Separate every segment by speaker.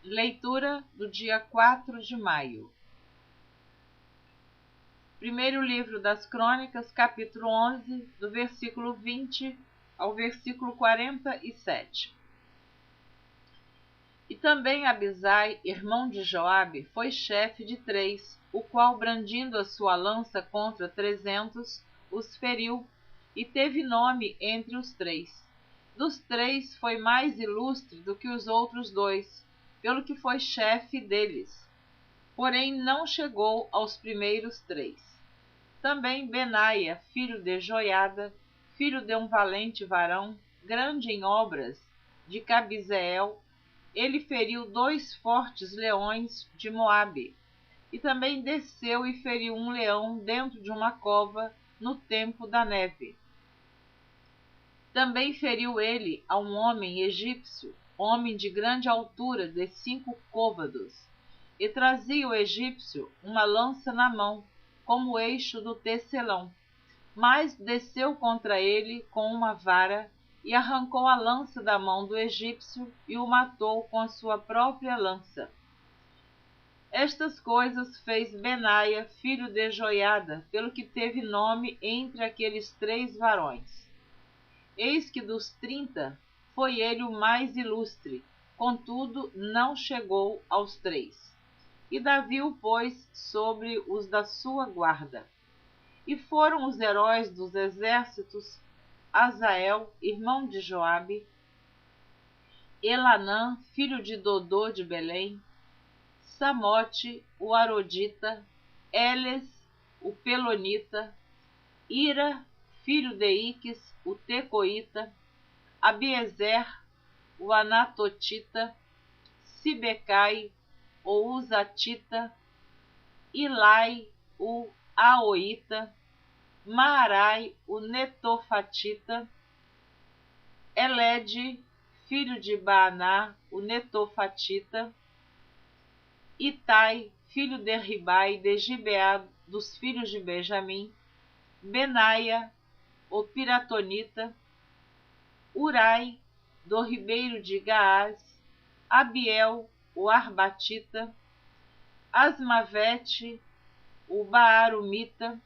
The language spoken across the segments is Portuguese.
Speaker 1: Leitura do dia 4 de maio. Primeiro livro das Crônicas, capítulo 11, do versículo 20 ao versículo 47. E também Abisai, irmão de Joabe, foi chefe de 3, o qual, brandindo a sua lança contra 300, os feriu, e teve nome entre os 3. Dos 3 foi mais ilustre do que os outros 2, pelo que foi chefe deles. Porém não chegou aos primeiros 3. Também Benaia, filho de Joiada, filho de um valente varão, grande em obras, de Cabizeel, ele feriu 2 fortes leões de Moabe, e também desceu e feriu um leão dentro de uma cova no tempo da neve. Também feriu ele a um homem egípcio, homem de grande altura, de 5 côvados, e trazia o egípcio uma lança na mão, como o eixo do tecelão. Mas desceu contra ele com uma vara, e arrancou a lança da mão do egípcio, e o matou com a sua própria lança. Estas coisas fez Benaia, filho de Joiada, pelo que teve nome entre aqueles 3 varões. Eis que dos 30 foi ele o mais ilustre, contudo não chegou aos 3. E Davi o pôs sobre os da sua guarda. E foram os heróis dos exércitos: Azael, irmão de Joabe, Elanã, filho de Dodô de Belém, Samote, o Arodita, Eles, o Pelonita, Ira, filho de Iques, o Tecoíta, Abiezer, o Anatotita, Sibecai, o Uzatita, Ilai, o Aoíta, Maarai, o Netofatita, Elede, filho de Baaná, o Netofatita, Itai, filho de Ribai, de Gibeá, dos filhos de Benjamim, Benaia, o Piratonita, Urai, do ribeiro de Gaás, Abiel, o Arbatita, Asmavete, o Baarumita,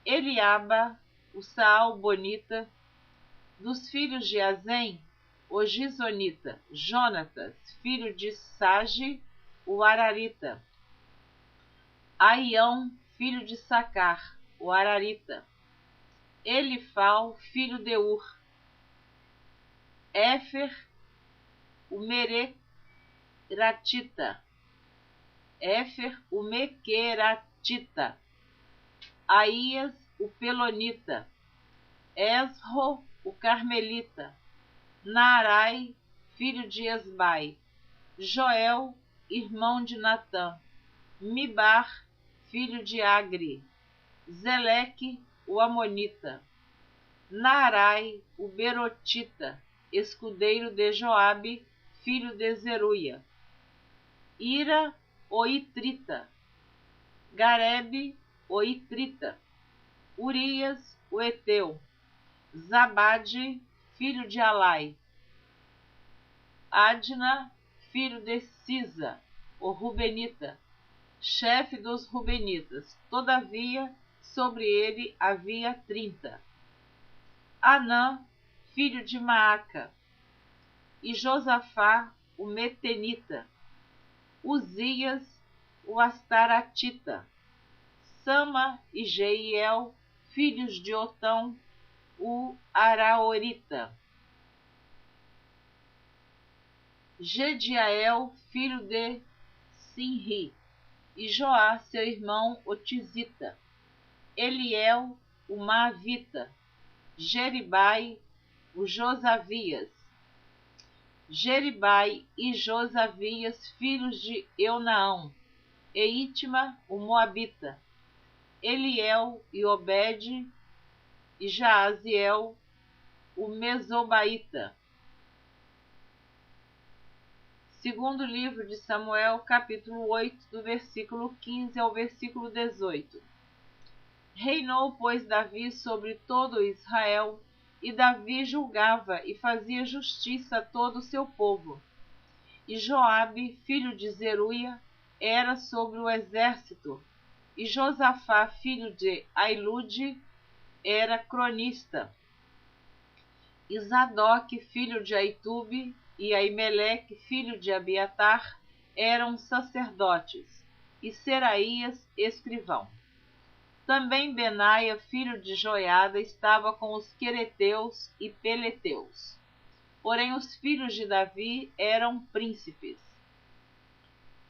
Speaker 1: Eliaba, o Saalbonita, dos filhos de Azem, o Gisonita, Jonatas, filho de Sage, o Ararita, Aião, filho de Sacar, o Ararita, Elifal, filho de Ur, Éfer, o Mereratita, Éfer, o Mequeratita, Aías, o Pelonita, Esro, o Carmelita, Naarai, filho de Esbai, Joel, irmão de Natã, Mibar, filho de Agri, Zeleque, o Amonita, Naarai, o Berotita, escudeiro de Joabe, filho de Zeruia, Ira, o Itrita, Garebe, o Itrita, Urias, o Eteu, Zabade, filho de Alai, Adna, filho de Sisa, o Rubenita, chefe dos Rubenitas. Todavia, sobre ele havia 30. Anã, filho de Maaca, e Josafá, o Metenita, Uzias, o Astaratita, Sama e Jeiel, filhos de Otão, o Araorita, Gediael, filho de Sinri, e Joá, seu irmão, o Tizita, Eliel, o Maavita, Jeribai, o Josavias, Jeribai e Josavias, filhos de Eunaão, e Itma, o Moabita, Eliel e Obed, e Jaaziel, o Mesobaíta. Segundo livro de Samuel, capítulo 8, do versículo 15 ao versículo 18. Reinou, pois, Davi sobre todo Israel, e Davi julgava e fazia justiça a todo o seu povo. E Joabe, filho de Zeruia, era sobre o exército, e Josafá, filho de Ailude, era cronista. E Zadok, filho de Aitube, e Aimeleque, filho de Abiatar, eram sacerdotes, e Seraías, escrivão. Também Benaia, filho de Joiada, estava com os quereteus e peleteus. Porém os filhos de Davi eram príncipes.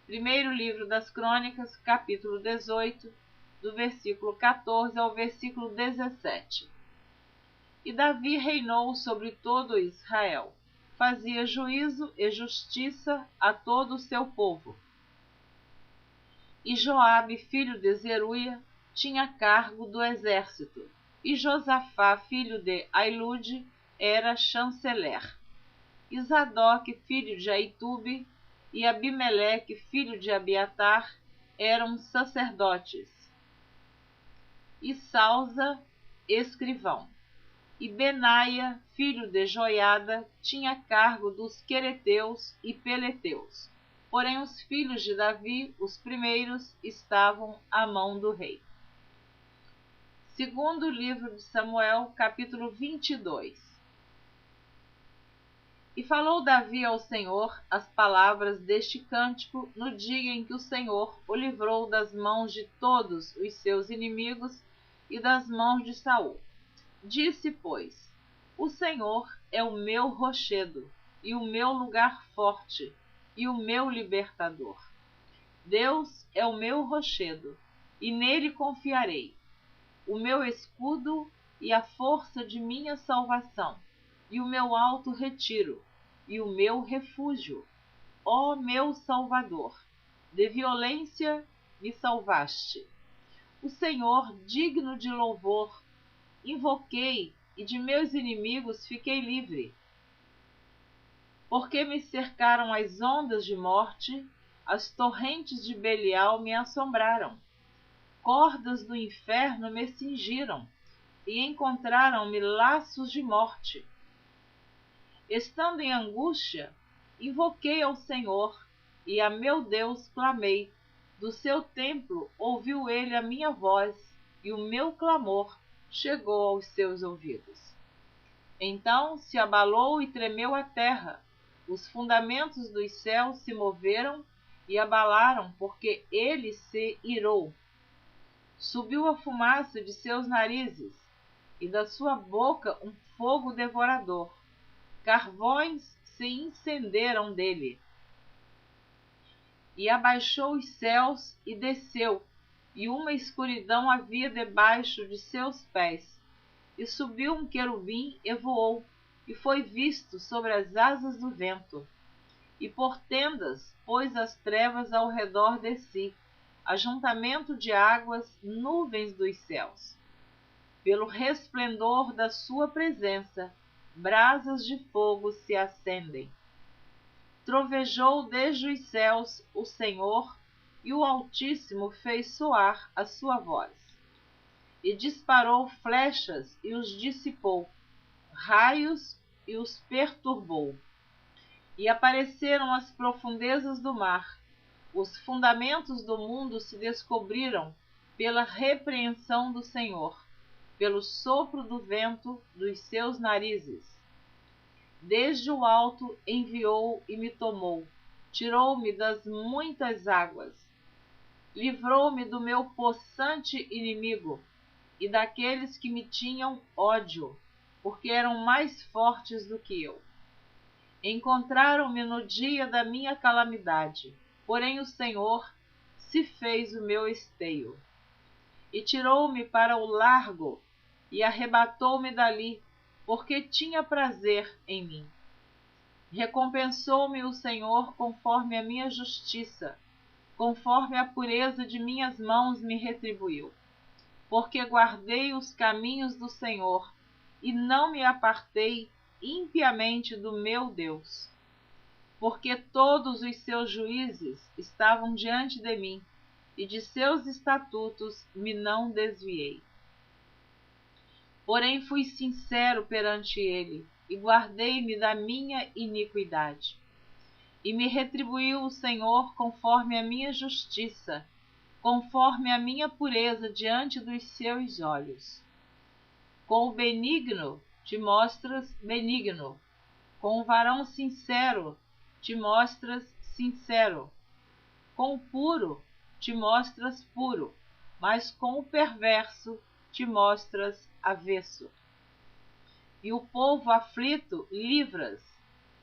Speaker 1: Primeiro livro das Crônicas, capítulo 18, do versículo 14 ao versículo 17. E Davi reinou sobre todo Israel, fazia juízo e justiça a todo o seu povo. E Joabe, filho de Zeruia, tinha cargo do exército, e Josafá, filho de Ailude, era chanceler. E Zadok, filho de Aitube, e Abimeleque, filho de Abiatar, eram sacerdotes. E Salza, escrivão. E Benaia, filho de Joiada, tinha cargo dos quereteus e peleteus. Porém os filhos de Davi, os primeiros, estavam à mão do rei. Segundo livro de Samuel, capítulo 22. E falou Davi ao Senhor as palavras deste cântico no dia em que o Senhor o livrou das mãos de todos os seus inimigos e das mãos de Saul. Disse, pois, o Senhor é o meu rochedo e o meu lugar forte e o meu libertador. Deus é o meu rochedo e nele confiarei, o meu escudo e a força de minha salvação, e o meu alto retiro, e o meu refúgio. Ó meu Salvador, de violência me salvaste. O Senhor, digno de louvor, invoquei, e de meus inimigos fiquei livre. Porque me cercaram as ondas de morte, as torrentes de Belial me assombraram. Cordas do inferno me cingiram, e encontraram-me laços de morte. Estando em angústia, invoquei ao Senhor, e a meu Deus clamei. Do seu templo ouviu ele a minha voz, e o meu clamor chegou aos seus ouvidos. Então se abalou e tremeu a terra, os fundamentos dos céus se moveram e abalaram, porque ele se irou. Subiu a fumaça de seus narizes, e da sua boca um fogo devorador. Carvões se incenderam dele. E abaixou os céus e desceu, e uma escuridão havia debaixo de seus pés. E subiu um querubim e voou, e foi visto sobre as asas do vento. E por tendas pôs as trevas ao redor de si, ajuntamento de águas, nuvens dos céus. Pelo resplendor da sua presença, brasas de fogo se acendem. Trovejou desde os céus o Senhor, e o Altíssimo fez soar a sua voz. E disparou flechas e os dissipou, raios e os perturbou. E apareceram as profundezas do mar, os fundamentos do mundo se descobriram pela repreensão do Senhor, pelo sopro do vento dos seus narizes. Desde o alto enviou e me tomou, tirou-me das muitas águas, livrou-me do meu possante inimigo e daqueles que me tinham ódio, porque eram mais fortes do que eu. Encontraram-me no dia da minha calamidade, porém o Senhor se fez o meu esteio. E tirou-me para o largo e arrebatou-me dali, porque tinha prazer em mim. Recompensou-me o Senhor conforme a minha justiça, conforme a pureza de minhas mãos me retribuiu. Porque guardei os caminhos do Senhor, e não me apartei impiamente do meu Deus. Porque todos os seus juízes estavam diante de mim, e de seus estatutos me não desviei. Porém fui sincero perante ele, e guardei-me da minha iniquidade. E me retribuiu o Senhor conforme a minha justiça, conforme a minha pureza diante dos seus olhos. Com o benigno te mostras benigno, com o varão sincero te mostras sincero, com o puro te mostras puro, mas com o perverso te mostras avesso. E o povo aflito livras,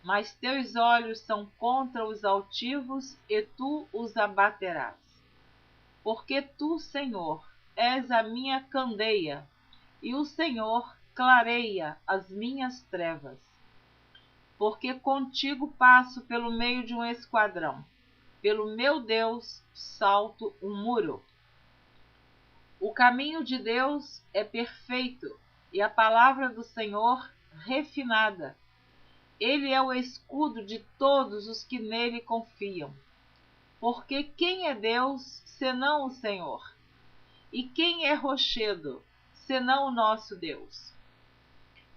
Speaker 1: mas teus olhos são contra os altivos, e tu os abaterás. Porque tu, Senhor, és a minha candeia, e o Senhor clareia as minhas trevas. Porque contigo passo pelo meio de um esquadrão, pelo meu Deus salto um muro. O caminho de Deus é perfeito, e a palavra do Senhor refinada. Ele é o escudo de todos os que nele confiam. Porque quem é Deus, senão o Senhor? E quem é rochedo, senão o nosso Deus?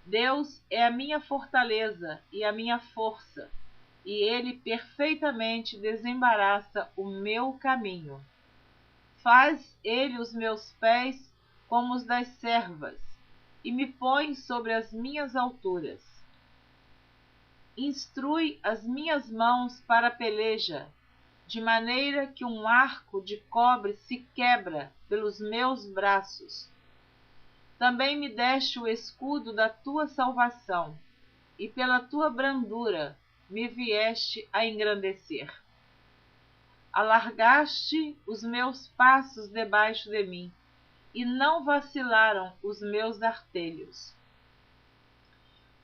Speaker 1: Deus é a minha fortaleza e a minha força, e ele perfeitamente desembaraça o meu caminho. Faz ele os meus pés como os das servas, e me põe sobre as minhas alturas. Instrui as minhas mãos para a peleja, de maneira que um arco de cobre se quebra pelos meus braços. Também me deste o escudo da tua salvação, e pela tua brandura me vieste a engrandecer. Alargaste os meus passos debaixo de mim, e não vacilaram os meus artelhos.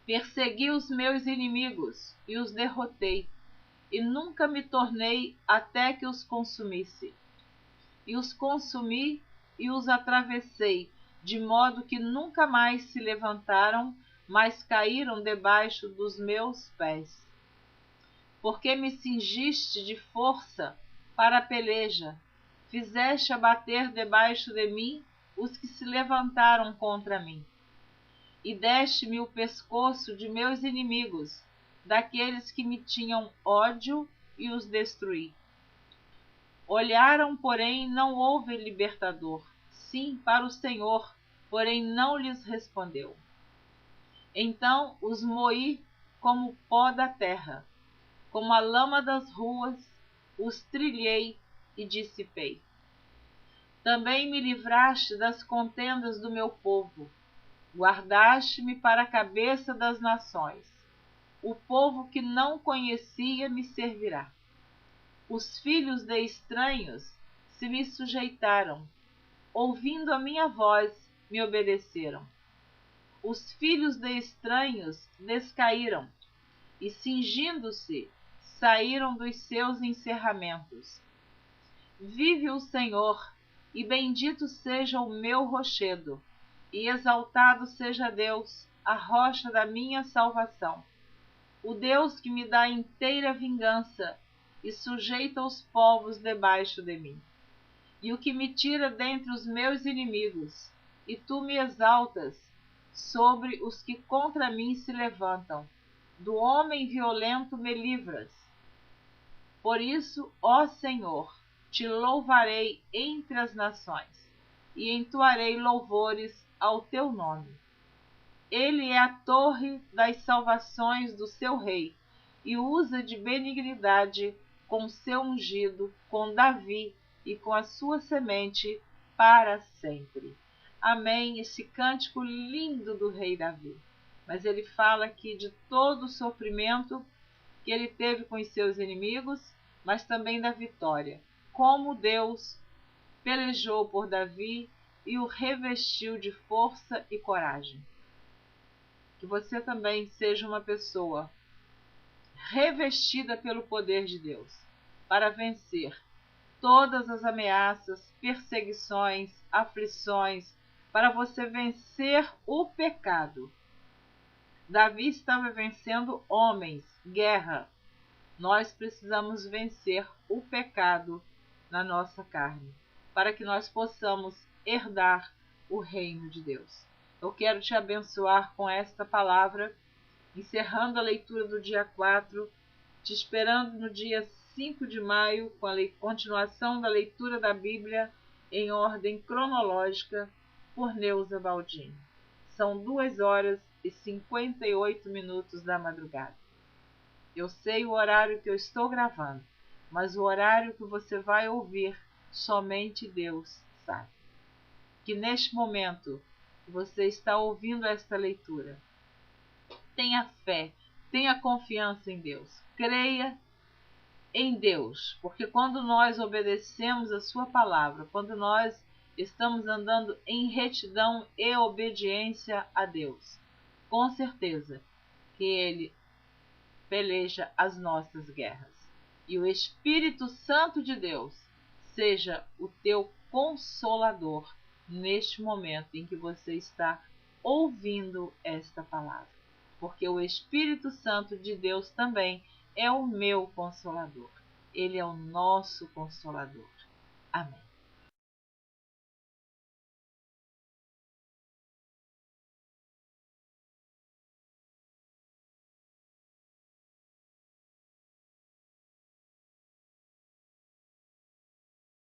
Speaker 1: Persegui os meus inimigos e os derrotei, e nunca me tornei até que os consumisse. E os consumi e os atravessei, de modo que nunca mais se levantaram, mas caíram debaixo dos meus pés. Porque me cingiste de força para a peleja, fizeste abater debaixo de mim os que se levantaram contra mim. E deste-me o pescoço de meus inimigos, daqueles que me tinham ódio, e os destruí. Olharam, porém não houve libertador, sim, para o Senhor, porém não lhes respondeu. Então os moí como pó da terra, como a lama das ruas, os trilhei e dissipei. Também me livraste das contendas do meu povo, guardaste-me para a cabeça das nações. O povo que não conhecia me servirá. Os filhos de estranhos se me sujeitaram, ouvindo a minha voz, me obedeceram. Os filhos de estranhos descaíram, e cingindo-se, saíram dos seus encerramentos. Vive o Senhor, e bendito seja o meu rochedo, e exaltado seja Deus, a rocha da minha salvação. O Deus que me dá inteira vingança, e sujeita os povos debaixo de mim. E o que me tira dentre os meus inimigos, e tu me exaltas sobre os que contra mim se levantam. Do homem violento me livras. Por isso, ó Senhor, te louvarei entre as nações, e entoarei louvores ao teu nome. Ele é a torre das salvações do seu rei, e usa de benignidade com seu ungido, com Davi e com a sua semente para sempre. Amém. Esse cântico lindo do rei Davi. Mas ele fala aqui de todo o sofrimento que ele teve com os seus inimigos, mas também da vitória. Como Deus pelejou por Davi e o revestiu de força e coragem. Que você também seja uma pessoa revestida pelo poder de Deus, para vencer todas as ameaças, perseguições, aflições, para você vencer o pecado. Davi estava vencendo homens, guerra. Nós precisamos vencer o pecado na nossa carne, para que nós possamos herdar o reino de Deus. Eu quero te abençoar com esta palavra, encerrando a leitura do dia 4, te esperando no dia 5 de maio com a continuação da leitura da Bíblia em ordem cronológica por Neuza Baldini. São 2h58 da madrugada. Eu sei o horário que eu estou gravando, mas o horário que você vai ouvir, somente Deus sabe. Que neste momento você está ouvindo esta leitura, tenha fé, tenha confiança em Deus, creia em Deus, porque quando nós obedecemos a sua palavra, quando nós estamos andando em retidão e obediência a Deus, com certeza que Ele peleja as nossas guerras. E o Espírito Santo de Deus seja o teu consolador neste momento em que você está ouvindo esta palavra. Porque o Espírito Santo de Deus também é o meu consolador. Ele é o nosso consolador. Amém.